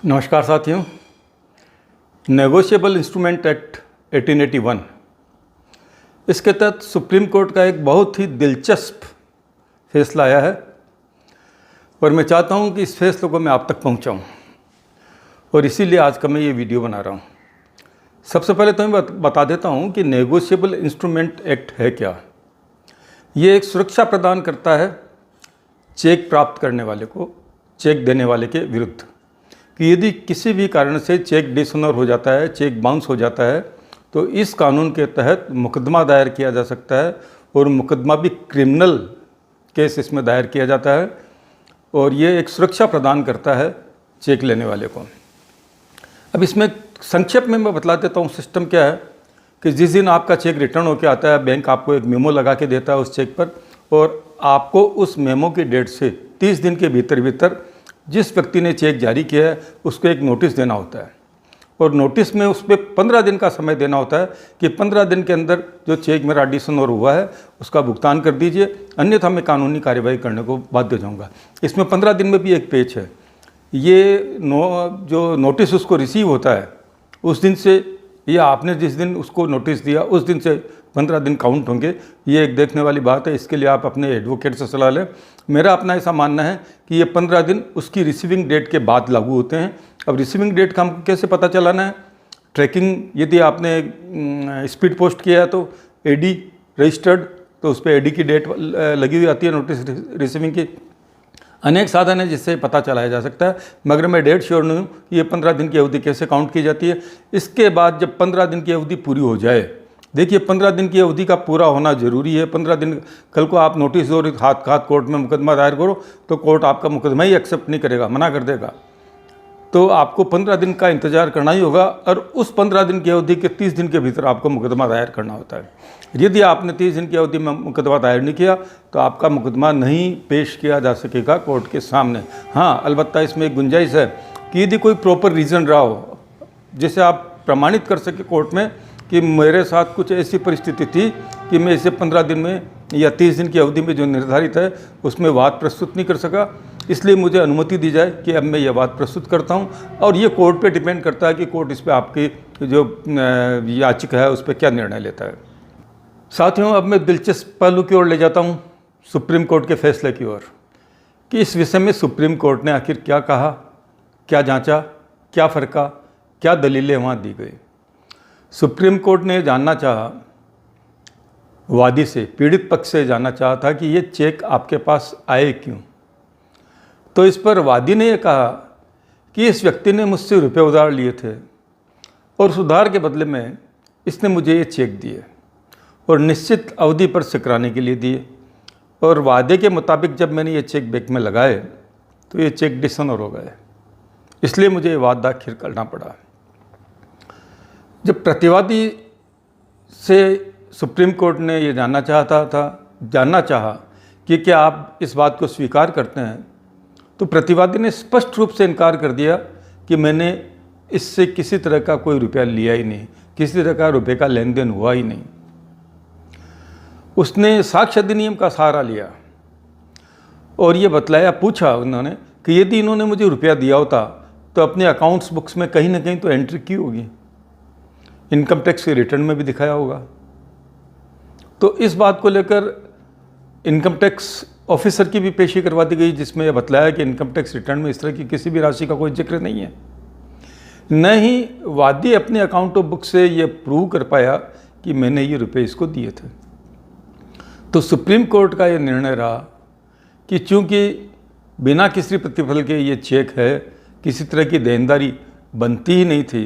नमस्कार साथियों। Negotiable instrument act 1881, इसके तहत सुप्रीम कोर्ट का एक बहुत ही दिलचस्प फैसला आया है और मैं चाहता हूं कि इस फैसले को मैं आप तक पहुंचाऊं और इसीलिए आज का मैं ये वीडियो बना रहा हूं। सबसे पहले तो मैं बता देता हूं कि नेगोशिएबल इंस्ट्रूमेंट एक्ट है क्या। ये एक सुरक्षा प्रदान करता है चेक प्राप्त करने वाले को चेक देने वाले के विरुद्ध कि यदि किसी भी कारण से चेक डिसऑनर हो जाता है, चेक बाउंस हो जाता है, तो इस कानून के तहत मुकदमा दायर किया जा सकता है और मुकदमा भी क्रिमिनल केस इसमें दायर किया जाता है और ये एक सुरक्षा प्रदान करता है चेक लेने वाले को। अब इसमें संक्षेप में मैं बतला देता हूँ सिस्टम क्या है कि जिस दिन आपका चेक रिटर्न होकर आता है, बैंक आपको एक मेमो लगा के देता है उस चेक पर और आपको उस मेमो की डेट से 30 दिन के भीतर जिस व्यक्ति ने चेक जारी किया है उसको एक नोटिस देना होता है और नोटिस में उस पर 15 दिन का समय देना होता है कि 15 दिन के अंदर जो चेक मेरा डिसऑनर हुआ है उसका भुगतान कर दीजिए, अन्यथा मैं कानूनी कार्यवाही करने को बाध्य हो जाऊँगा। इसमें 15 दिन में भी एक पेच है। ये जो नोटिस उसको रिसीव होता है उस दिन से या आपने जिस दिन उसको नोटिस दिया उस दिन से 15 दिन काउंट होंगे। ये एक देखने वाली बात है, इसके लिए आप अपने एडवोकेट से सलाह लें। मेरा अपना ऐसा मानना है कि ये 15 दिन उसकी रिसीविंग डेट के बाद लागू होते हैं। अब रिसीविंग डेट का हमको कैसे पता चलाना है? ट्रैकिंग, यदि आपने स्पीड पोस्ट किया है तो एडी रजिस्टर्ड, तो उस पर एडी की डेट लगी हुई आती है नोटिस रिसीविंग की। अनेक साधन है जिससे पता चलाया जा सकता है, मगर मैं डेट श्योर नहीं हूँ कि ये 15 दिन की अवधि कैसे काउंट की जाती है। इसके बाद जब 15 दिन की अवधि पूरी हो जाए, देखिए 15 दिन की अवधि का पूरा होना जरूरी है। 15 दिन, कल को आप नोटिस दो हाथ कोर्ट में मुकदमा दायर करो तो कोर्ट आपका मुकदमा ही एक्सेप्ट नहीं करेगा, मना कर देगा। तो आपको 15 दिन का इंतजार करना ही होगा और उस 15 दिन की अवधि के 30 दिन के भीतर आपको मुकदमा दायर करना होता है। यदि आपने 30 दिन की अवधि में मुकदमा दायर नहीं किया तो आपका मुकदमा नहीं पेश किया जा सकेगा कोर्ट के सामने। हाँ, अलबत्ता इसमें एक गुंजाइश है कि यदि कोई प्रॉपर रीज़न रहा हो जिसे आप प्रमाणित कर सके कोर्ट में कि मेरे साथ कुछ ऐसी परिस्थिति थी कि मैं इसे 15 दिन में या 30 दिन की अवधि में जो निर्धारित है उसमें वाद प्रस्तुत नहीं कर सका, इसलिए मुझे अनुमति दी जाए कि अब मैं यह वाद प्रस्तुत करता हूं। और ये कोर्ट पे डिपेंड करता है कि कोर्ट इस पर आपकी जो याचिका है उस पर क्या निर्णय लेता है। साथियों, अब मैं दिलचस्प पहलू की ओर ले जाता हूं, सुप्रीम कोर्ट के फैसले की ओर, कि इस विषय में सुप्रीम कोर्ट ने आखिर क्या कहा, क्या जाँचा, क्या फरका, क्या दलीलें वहाँ दी गई। सुप्रीम कोर्ट ने जानना चाहा, वादी से, पीड़ित पक्ष से जानना चाहा था कि ये चेक आपके पास आए क्यों। तो इस पर वादी ने यह कहा कि इस व्यक्ति ने मुझसे रुपए उधार लिए थे और उस उधार के बदले में इसने मुझे ये चेक दिए और निश्चित अवधि पर सिकराने के लिए दिए और वादे के मुताबिक जब मैंने ये चेक बैंक में लगाए तो ये चेक डिसऑनर हो गए, इसलिए मुझे ये वादा आखिर करना पड़ा। जब प्रतिवादी से सुप्रीम कोर्ट ने ये जानना चाहा कि क्या आप इस बात को स्वीकार करते हैं, तो प्रतिवादी ने स्पष्ट रूप से इनकार कर दिया कि मैंने इससे किसी तरह का कोई रुपया लिया ही नहीं, किसी तरह का रुपये का लेन देन हुआ ही नहीं। उसने साक्ष्य अधिनियम का सहारा लिया और ये पूछा उन्होंने कि यदि इन्होंने मुझे रुपया दिया होता तो अपने अकाउंट्स बुक्स में कहीं ना कहीं तो एंट्री की होगी, इनकम टैक्स के रिटर्न में भी दिखाया होगा। तो इस बात को लेकर इनकम टैक्स ऑफिसर की भी पेशी करवा दी गई, जिसमें यह बतलाया कि इनकम टैक्स रिटर्न में इस तरह की किसी भी राशि का कोई जिक्र नहीं है। न ही वादी अपने अकाउंट ऑफ बुक से यह प्रूव कर पाया कि मैंने ये रुपए इसको दिए थे। तो सुप्रीम कोर्ट का यह निर्णय रहा कि चूंकि बिना किसी प्रतिफल के ये चेक है, किसी तरह की देनदारी बनती ही नहीं थी,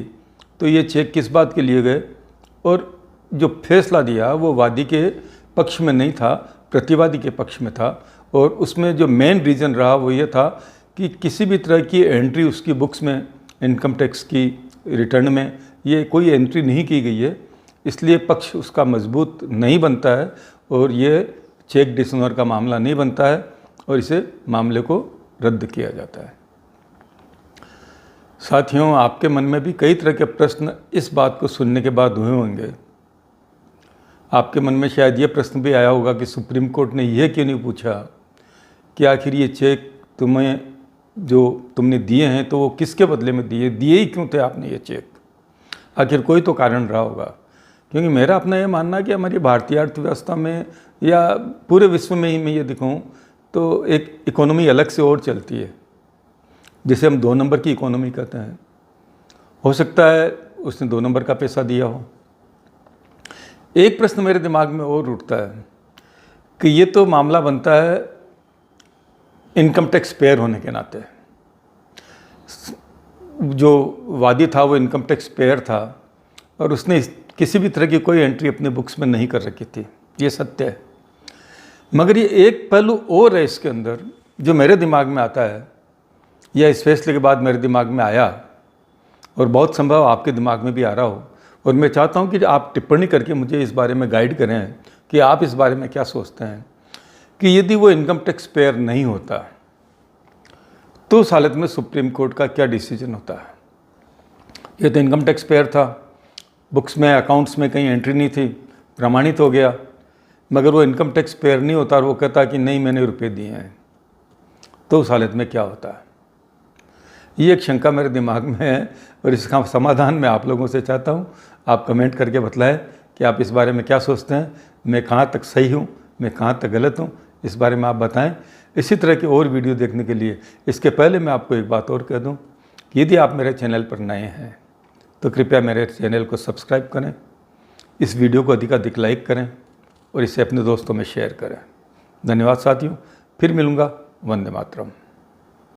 तो ये चेक किस बात के लिए गए। और जो फैसला दिया वो वादी के पक्ष में नहीं था, प्रतिवादी के पक्ष में था। और उसमें जो मेन रीज़न रहा वो ये था कि किसी भी तरह की एंट्री उसकी बुक्स में, इनकम टैक्स की रिटर्न में ये कोई एंट्री नहीं की गई है, इसलिए पक्ष उसका मजबूत नहीं बनता है और ये चेक डिसऑनर का मामला नहीं बनता है और इसे मामले को रद्द किया जाता है। साथियों, आपके मन में भी कई तरह के प्रश्न इस बात को सुनने के बाद हुए होंगे। आपके मन में शायद ये प्रश्न भी आया होगा कि सुप्रीम कोर्ट ने यह क्यों नहीं पूछा कि आखिर ये चेक तुम्हें जो तुमने दिए हैं तो वो किसके बदले में दिए ही क्यों थे आपने ये चेक? आखिर कोई तो कारण रहा होगा। क्योंकि मेरा अपना ये मानना है कि हमारी भारतीय अर्थव्यवस्था में या पूरे विश्व में ही मैं ये दिखाऊं तो एक इकोनॉमी अलग से और चलती है, जिसे हम 2 नंबर की इकोनॉमी कहते हैं। हो सकता है उसने 2 नंबर का पैसा दिया हो। एक प्रश्न मेरे दिमाग में और उठता है कि ये तो मामला बनता है इनकम टैक्स पेयर होने के नाते। जो वादी था वो इनकम टैक्स पेयर था और उसने किसी भी तरह की कोई एंट्री अपने बुक्स में नहीं कर रखी थी, ये सत्य है। मगर ये एक पहलू और है इसके अंदर जो मेरे दिमाग में आता है, या इस फैसले के बाद मेरे दिमाग में आया और बहुत संभव आपके दिमाग में भी आ रहा हो, और मैं चाहता हूँ कि आप टिप्पणी करके मुझे इस बारे में गाइड करें कि आप इस बारे में क्या सोचते हैं कि यदि वो इनकम टैक्स पेयर नहीं होता तो उस हालत में सुप्रीम कोर्ट का क्या डिसीजन होता है। ये तो इनकम टैक्स पेयर था, बुक्स में अकाउंट्स में कहीं एंट्री नहीं थी, प्रमाणित हो गया, मगर वो इनकम टैक्स पेयर नहीं होता और वो कहता कि नहीं मैंने रुपए दिए हैं, तो उस हालत में क्या होता है। ये एक शंका मेरे दिमाग में है और इसका समाधान मैं आप लोगों से चाहता हूँ। आप कमेंट करके बतलाएं कि आप इस बारे में क्या सोचते हैं, मैं कहाँ तक सही हूँ, मैं कहाँ तक गलत हूँ, इस बारे में आप बताएं। इसी तरह की और वीडियो देखने के लिए इसके पहले मैं आपको एक बात और कह दूँ कि यदि आप मेरे चैनल पर नए हैं तो कृपया मेरे चैनल को सब्सक्राइब करें, इस वीडियो को अधिक लाइक करें और इसे अपने दोस्तों में शेयर करें। धन्यवाद साथियों, फिर मिलूँगा। वंदे मातरम।